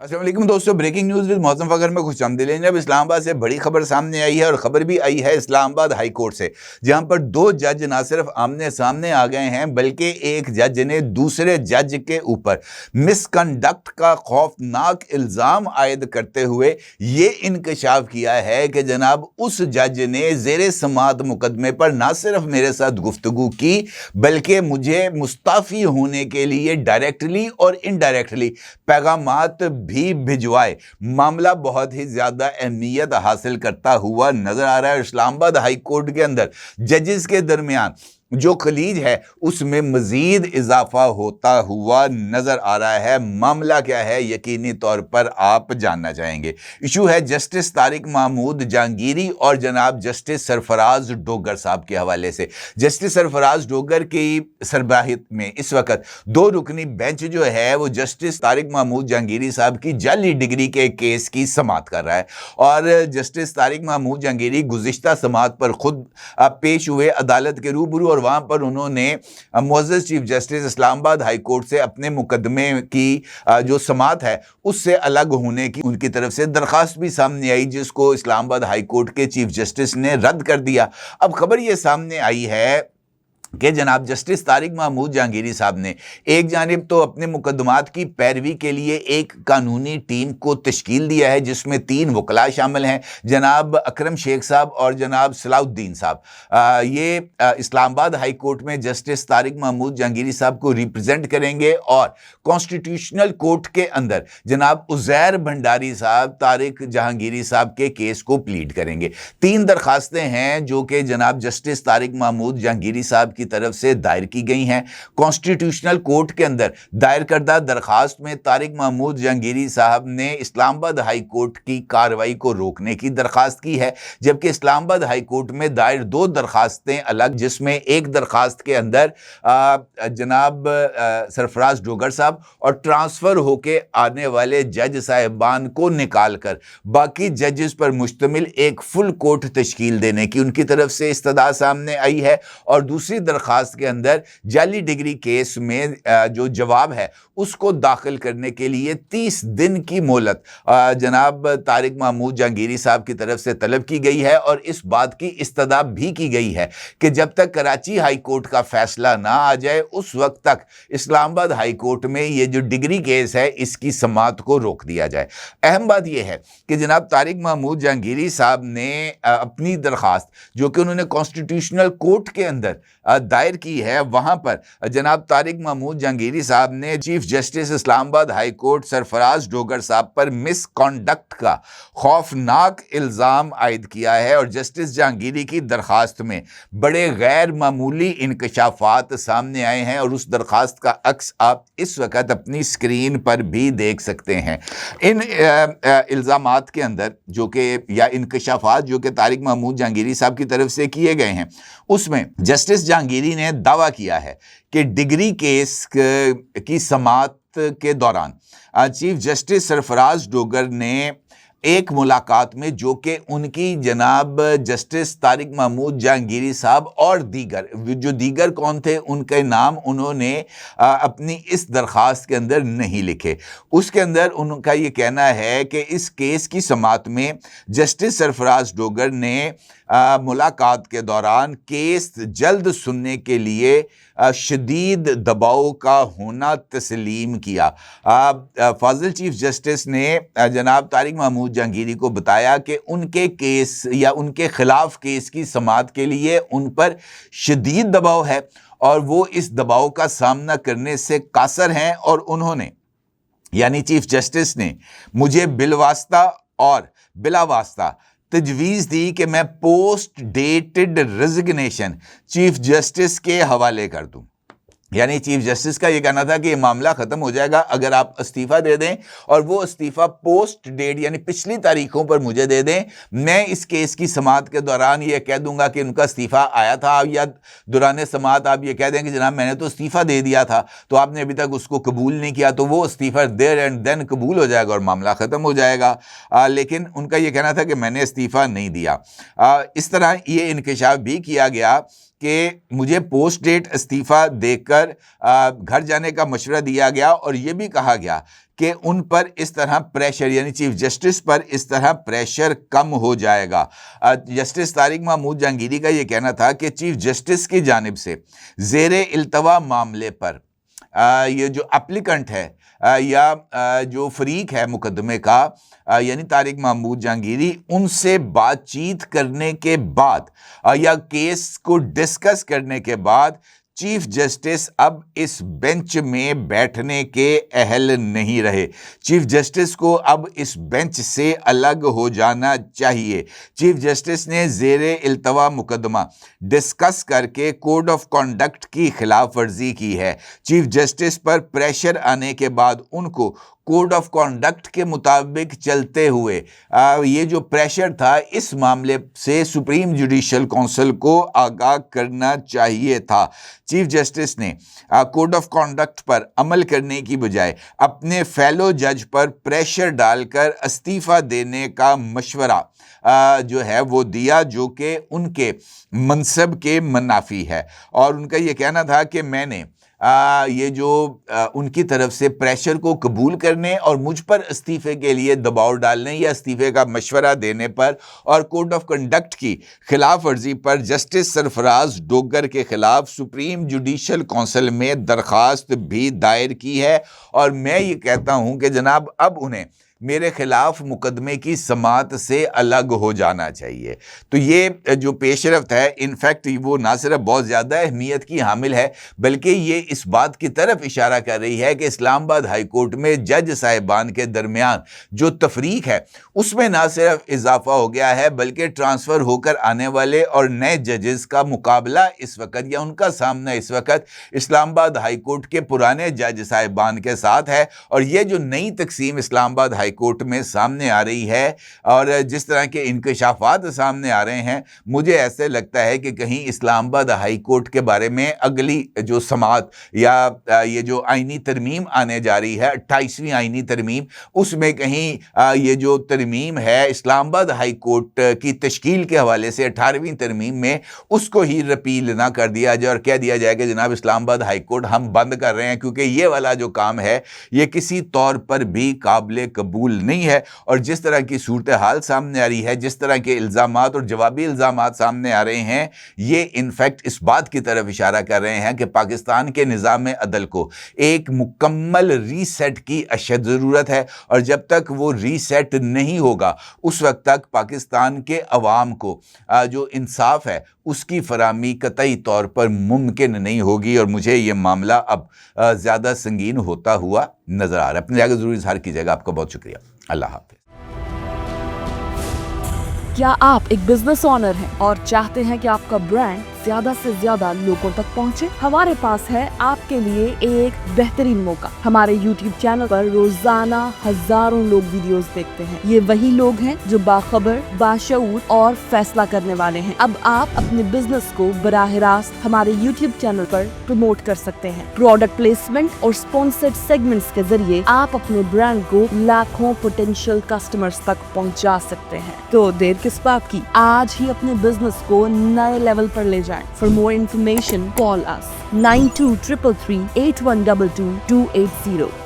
अस्सलाम वालेकुम दोस्तों, ब्रेकिंग न्यूज़ विद मौसम फ़खर में खुशामदीद। अब इस्लामाबाद से बड़ी खबर सामने आई है और ख़बर भी आई है इस्लामाबाद हाई कोर्ट से, जहां पर दो जज ना सिर्फ आमने सामने आ गए हैं बल्कि एक जज ने दूसरे जज के ऊपर मिसकंडक्ट का खौफनाक इल्ज़ाम आयद करते हुए ये इंकशाफ किया है कि जनाब उस जज ने ज़ेरे समात मुकदमे पर ना सिर्फ मेरे साथ गुफ्तगू की बल्कि मुझे मुस्ताफ़ी होने के लिए डायरेक्टली और इनडायरेक्टली पैगामात भी भिजवाए। मामला बहुत ही ज्यादा अहमियत हासिल करता हुआ नजर आ रहा है। इस्लामाबाद हाई कोर्ट के अंदर जजेस के दरमियान जो खलीज है उसमें मजीद इजाफा होता हुआ नजर आ रहा है। मामला क्या है यकीनी तौर पर आप जानना चाहेंगे। इशू है जस्टिस तारिक महमूद जहांगीरी और जनाब जस्टिस सरफराज डोगर साहब के हवाले से। जस्टिस सरफराज डोगर की सरबराहियत में इस वक्त दो रुकनी बेंच जो है वो जस्टिस तारिक महमूद जहांगीरी साहब की जाली डिग्री के केस की समाअत कर रहा है और जस्टिस तारिक महमूद जहांगीरी गुज़िश्ता समाअत पर खुद पेश हुए अदालत के रूबरू और वहां पर उन्होंने मुअज़्ज़ज़ chief justice Islamabad high court से अपने मुकदमे की जो समाअत है उससे अलग होने की उनकी तरफ से दरखास्त भी सामने आई, जिसको इस्लामाबाद हाई कोर्ट के चीफ जस्टिस ने रद्द कर दिया। अब खबर यह सामने आई है कि जनाब जस्टिस तारिक महमूद जहांगीरी साहब ने एक जानिब तो अपने मुकदमात की पैरवी के लिए एक कानूनी टीम को तश्कील दिया है जिसमें 3 वकला शामिल हैं, जनाब अकरम शेख साहब और जनाब सलाउद्दीन साहब। ये इस्लामाबाद हाई कोर्ट में जस्टिस तारिक महमूद जहांगीरी साहब को रिप्रेजेंट करेंगे और कॉन्स्टिट्यूशनल कोर्ट के अंदर जनाब उज़ैर भंडारी साहब तारिक जहांगीरी साहब के केस को प्लीड करेंगे। 3 दरखास्तें हैं जो कि जनाब जस्टिस तारिक महमूद जहांगीरी साहब की तरफ से दायर की गई हैं। कॉन्स्टिट्यूशनल कोर्ट के अंदर दायर करदा दरखास्त में तारिक महमूद जहांगीरी साहब ने इस्लामाबाद हाई कोर्ट की कार्रवाई को रोकने की दरखास्त की है, जबकि इस्लामाबाद हाई कोर्ट में दायर 2 दरखास्तें अलग, जिसमें एक दरखास्त के अंदर जनाब सरफराज डोगर साहब और ट्रांसफर होके आने वाले जज साहिबान को निकाल कर बाकी जजेस पर मुश्तमिल एक फुल कोर्ट तश्कील देने की उनकी तरफ से इस्तदा सामने आई है और दूसरी दरखास्त के अंदर जाली डिग्री केस में जो जवाब है उसको दाखिल करने के लिए 30 दिन की मोहलत जनाब तारिक महमूद जहांगीरी साहब की तरफ से तलब की गई है और इस बात की इस्तदा भी की गई है कि जब तक कराची हाई कोर्ट का फैसला ना आ जाए उस वक्त तक इस्लामाबाद हाई कोर्ट में ये जो डिग्री केस है इसकी समाअत को रोक दिया जाए। अहम बात यह है कि जनाब तारिक महमूद जहांगीरी साहब ने अपनी दरखास्त जो कि उन्होंने कॉन्स्टिट्यूशनल कोर्ट के अंदर दायर की है वहां पर जनाब तारिक महमूद जहांगीरी साहब ने chief justice Islamabad high court Sarfaraz Dogar साहब पर मिसकॉन्डक्ट का खौफनाक इल्ज़ाम आयद किया है और जस्टिस जहांगीरी की दरखास्त में बड़े गैर मामूली इंकशाफात सामने आए हैं और उस दरखास्त का अक्स आप इस वक्त अपनी स्क्रीन पर भी देख सकते हैं। इन इल्ज़ामात के अंदर जो कि या इंकशाफात जो कि तारिक महमूद जहांगीरी साहब की तरफ से किए गए हैं उसमें जस्टिस जहांगीरी ने दावा किया है कि डिग्री केस की समाअत के दौरान चीफ जस्टिस सरफराज डोगर ने एक मुलाकात में जो कि उनकी जनाब जस्टिस तारिक महमूद जहांगीरी साहब और दीगर कौन थे उनके नाम उन्होंने अपनी इस दरखास्त के अंदर नहीं लिखे। उसके अंदर उनका ये कहना है कि इस केस की समाअत में जस्टिस सरफराज डोगर ने मुलाकात के दौरान केस जल्द सुनने के लिए शदीद दबाव का होना तस्लीम किया। फाजिल चीफ जस्टिस ने जनाब तारिक महमूद जहांगीरी को बताया कि उनके केस या उनके खिलाफ केस की समाअत के लिए उन पर शदीद दबाव है और वो इस दबाव का सामना करने से कासर हैं और उन्होंने यानी चीफ जस्टिस ने मुझे बिलवास्ता और बिलावास्ता तजवीज़ दी कि मैं post dated resignation chief justice के हवाले कर दूं। यानी चीफ जस्टिस का ये कहना था कि ये मामला ख़त्म हो जाएगा अगर आप इस्तीफ़ा दे दें और वो इस्तीफ़ा पोस्ट डेट यानी पिछली तारीखों पर मुझे दे दें। मैं इस केस की समाअत के दौरान ये कह दूंगा कि उनका इस्तीफ़ा आया था या दौरान समाअत आप ये कह दें कि जनाब मैंने तो इस्तीफ़ा दे दिया था तो आपने अभी तक उसको कबूल नहीं किया, तो वो इस्तीफ़ा देयर एंड देन कबूल हो जाएगा और मामला ख़त्म हो जाएगा। लेकिन उनका ये कहना था कि मैंने इस्तीफ़ा नहीं दिया। इस तरह ये इंकशाफ भी किया गया कि मुझे पोस्ट डेट इस्तीफ़ा देकर घर जाने का मशवरा दिया गया और ये भी कहा गया कि उन पर इस तरह प्रेशर, यानी चीफ जस्टिस पर इस तरह प्रेशर कम हो जाएगा। जस्टिस तारिक महमूद जहांगीरी का ये कहना था कि चीफ जस्टिस की जानिब से ज़ेरे इल्तवा मामले पर ये जो एप्लीकेंट है या जो फरीक है मुकदमे का, यानी तारिक महमूद जहांगीरी, उनसे बातचीत करने के बाद या केस को डिस्कस करने के बाद चीफ जस्टिस अब इस बेंच में बैठने के अहल नहीं रहे। चीफ जस्टिस को अब इस बेंच से अलग हो जाना चाहिए। चीफ जस्टिस ने ज़ेरे इल्तवा मुकदमा डिस्कस करके कोड ऑफ कॉन्डक्ट की खिलाफ वर्जी की है। चीफ जस्टिस पर प्रेशर आने के बाद उनको कोड ऑफ कॉन्डक्ट के मुताबिक चलते हुए ये जो प्रेशर था, इस मामले से सुप्रीम जुडिशल काउंसिल को आगाह करना चाहिए था। चीफ जस्टिस ने कोड ऑफ कॉन्डक्ट पर अमल करने की बजाय अपने फेलो जज पर प्रेशर डालकर इस्तीफ़ा देने का मशवरा जो है वो दिया, जो कि उनके मनसब के मुनाफी है। और उनका ये कहना था कि मैंने ये जो उनकी तरफ से प्रेशर को कबूल करने और मुझ पर इस्तीफ़े के लिए दबाव डालने या इस्तीफ़े का मशवरा देने पर और कोड ऑफ कंडक्ट की खिलाफ वर्जी पर जस्टिस सरफराज डोगर के खिलाफ सुप्रीम जुडिशल काउंसिल में दरख्वास्त भी दायर की है। और मैं ये कहता हूँ कि जनाब अब उन्हें मेरे खिलाफ मुकदमे की समात से अलग हो जाना चाहिए। तो ये जो पेशरफ्त है, इनफैक्ट वो ना सिर्फ बहुत ज़्यादा अहमियत की हामिल है, बल्कि ये इस बात की तरफ इशारा कर रही है कि इस्लामाबाद हाई कोर्ट में जज साहिबान के दरमियान जो तफरीक है उसमें ना सिर्फ इजाफा हो गया है, बल्कि ट्रांसफ़र होकर आने वाले और नए जजेस का मुकाबला इस वक्त या उनका सामना इस वक्त इस्लामाबाद हाई कोर्ट के पुराने जज साहिबान के साथ है। और ये जो नई तकसीम इस्लामाबाद हाई कोर्ट में सामने आ रही है और जिस तरह के इंकशाफात सामने आ रहे हैं, मुझे ऐसे लगता है कि कहीं इस्लामाबाद हाई कोर्ट के बारे में अगली जो समात या ये जो आईनी तरमीम आने जा रही है, 28वीं आईनी तरमीम, उसमें कहीं ये जो तरमीम है इस्लामाबाद हाई कोर्ट की तश्कील के हवाले से 18वीं तरमीम में, उसको ही रिपील ना कर दिया जाए और कह दिया जाए कि जनाब इस्लामाबाद हाई कोर्ट हम बंद कर रहे हैं, क्योंकि ये वाला जो काम है ये किसी तौर पर भी काबिल कबूल नहीं है। और जिस तरह की सूरत हाल सामने आ रही है, जिस तरह के इल्ज़ामात और जवाबी इल्ज़ामात सामने आ रहे हैं, ये इनफैक्ट इस बात की तरफ इशारा कर रहे हैं कि पाकिस्तान के निज़ाम अदल को एक मुकम्मल रीसेट की अशद ज़रूरत है। और जब तक वो रीसेट नहीं होगा उस वक्त तक पाकिस्तान के अवाम को जो इंसाफ है उसकी फराहमी कतई तौर पर मुमकिन नहीं होगी। और मुझे ये मामला अब ज़्यादा संगीन होता हुआ नज़र आ रहा है। अपनी जगह ज़रूर इज़हार कीजिएगा। आपका बहुत शुक्रिया। अल्लाह हाफ़िज़। क्या आप एक बिजनेस ओनर हैं और चाहते हैं कि आपका ब्रांड ज्यादा से ज्यादा लोगों तक पहुंचे? हमारे पास है आपके लिए एक बेहतरीन मौका। हमारे YouTube चैनल पर रोजाना हजारों लोग वीडियोस देखते हैं। ये वही लोग हैं जो बाखबर, बाशऊर और फैसला करने वाले हैं। अब आप अपने बिजनेस को बराह रास्त हमारे YouTube चैनल पर प्रमोट कर सकते हैं। प्रोडक्ट प्लेसमेंट और स्पॉन्सर्ड सेगमेंट्स के जरिए आप अपने ब्रांड को लाखों पोटेंशियल कस्टमर्स तक पहुंचा सकते हैं। तो देर किस बात की, आज ही अपने बिजनेस को नए लेवल पर ले जाएं। For more information, call us 9233 8122 280.